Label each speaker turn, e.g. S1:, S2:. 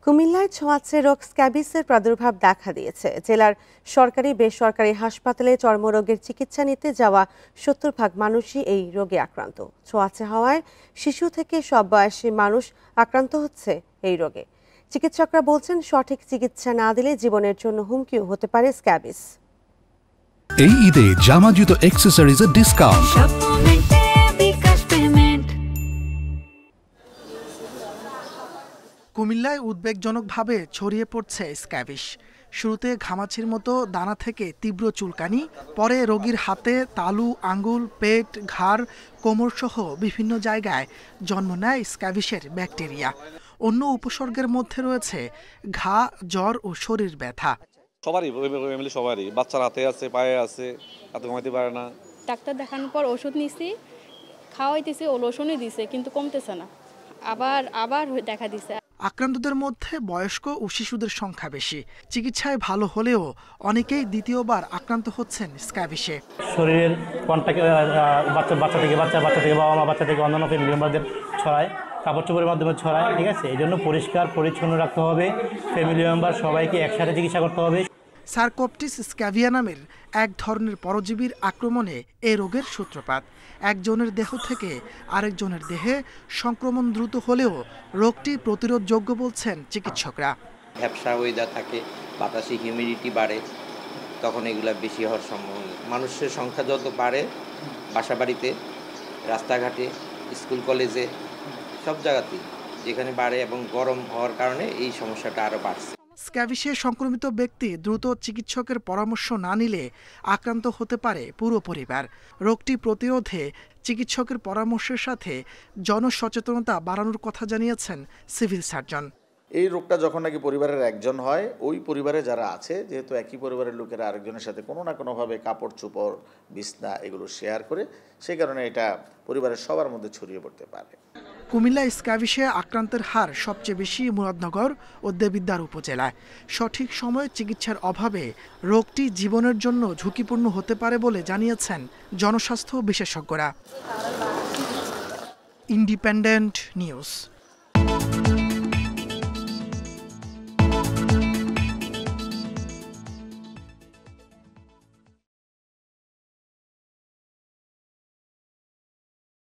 S1: কুমিল্লায় ছোঁয়াচে রোগ স্ক্যাবিসের প্রাদুর্ভাব দেখা দিয়েছে। জেলার সরকারি বেসরকারি হাসপাতালে চর্মরোগের চিকিৎসা নিতে যাওয়া 70% মানুষই এই রোগে আক্রান্ত। ছোঁয়াচে হওয়ায় শিশু থেকে সব বয়সী মানুষ আক্রান্ত হচ্ছে এই রোগে। চিকিৎসকরা বলছেন, সঠিক চিকিৎসা না দিলে জীবনের জন্য হুমকিও হতে পারে স্ক্যাবিস।
S2: এই ঈদে জামা জুতো অ্যাকসেসরিজের ডিসকাউন্ট।
S3: কুমিল্লায় উদ্বেগজনকভাবে ছড়িয়ে পড়ছে স্ক্যাবিস। শুরুতে ঘামাচির মতো দানা থেকে তীব্র চুলকানি, পরে রোগীর হাতে, তালু, আঙ্গুল, পেট, ঘাড়, কোমরসহ বিভিন্ন জায়গায় জন্ম নেয় স্ক্যাবিসের ব্যাকটেরিয়া। অন্য উপসর্গের মধ্যে রয়েছে ঘা, জ্বর ও শরীর ব্যথা।
S4: সবারই বাচ্চার হাতে আছে, পায়ে আছে, হাতে ঘুমাইতে পারে না।
S5: ডাক্তার দেখানোর পর ওষুধ নিছি, খাওয়াইতেছি, ও লোশনই দিছে, কিন্তু কমতেছে না, আবার দেখা দিছে।
S3: আক্রান্তদের মধ্যে বয়স্ক ও শিশুদের সংখ্যা বেশি। চিকিৎসায় ভালো হলেও অনেকেই দ্বিতীয়বার আক্রান্ত হচ্ছেন স্ক্যাবিসে।
S6: শরীরের কন্টাক্ট বাচ্চা থেকে বাবা মা, বাচ্চা থেকে অন্যান্য ফ্যামিলি মেম্বারদের ছড়ায়, কাপড় চোপড়ের মাধ্যমে ছড়ায়। ঠিক আছে, এই জন্য পরিষ্কার পরিচ্ছন্ন রাখতে হবে, ফ্যামিলি মেম্বার সবাইকে একসাথে চিকিৎসা করতে হবে।
S3: সার্কোপটিস স্ক্যাভিয়া নামের এক ধরনের পরজীবীর আক্রমণে এ রোগের সূত্রপাত। একজনের দেহ থেকে আরেকজনের দেহে সংক্রমণ দ্রুত হলেও রোগটি প্রতিরোধযোগ্য বলছেন চিকিৎসকরা।
S7: ভ্যাপসা ওয়েদার থাকে, বাতাসে হিউমিডিটি বাড়ে, তখন এগুলা বেশি হওয়ার সম্ভাবনা। মানুষের সংখ্যা যত বাড়ে, বাসা বাড়িতে, রাস্তাঘাটে, স্কুল কলেজে, সব জায়গাতেই যেখানে বাড়ে এবং গরম হওয়ার কারণে এই সমস্যাটা আরও বাড়ছে।
S3: স্ক্যাবিসে সংক্রমিত ব্যক্তি দ্রুত চিকিৎসকের পরামর্শ না নিলে আক্রান্ত হতে পারে পুরো পরিবার। রোগটি প্রতিরোধে চিকিৎসকের পরামর্শের সাথে জনসচেতনতা বাড়ানোর কথা জানিয়েছেন সিভিল সার্জন।
S8: এই রোগটা যখন নাকি পরিবারের একজন হয়, ওই পরিবারে যারা আছে, যেহেতু একই পরিবারের লোকেরা আরেকজনের সাথে কোনো না কোনোভাবে কাপড় চোপড়, বিছনা এগুলো শেয়ার করে, সেই কারণে এটা পরিবারের সবার মধ্যে ছড়িয়ে পড়তে পারে।
S3: কুমিল্লা স্ক্যাবিসে আক্রান্তের হার সবচেয়ে বেশি মুরাদনগর ও দেবিদ্বার উপজেলায়। সঠিক সময়ে চিকিৎসার অভাবে রোগটি জীবনের জন্য ঝুঁকিপূর্ণ হতে পারে বলে জানিয়েছেন জনস্বাস্থ্য বিশেষজ্ঞরা। Independent news.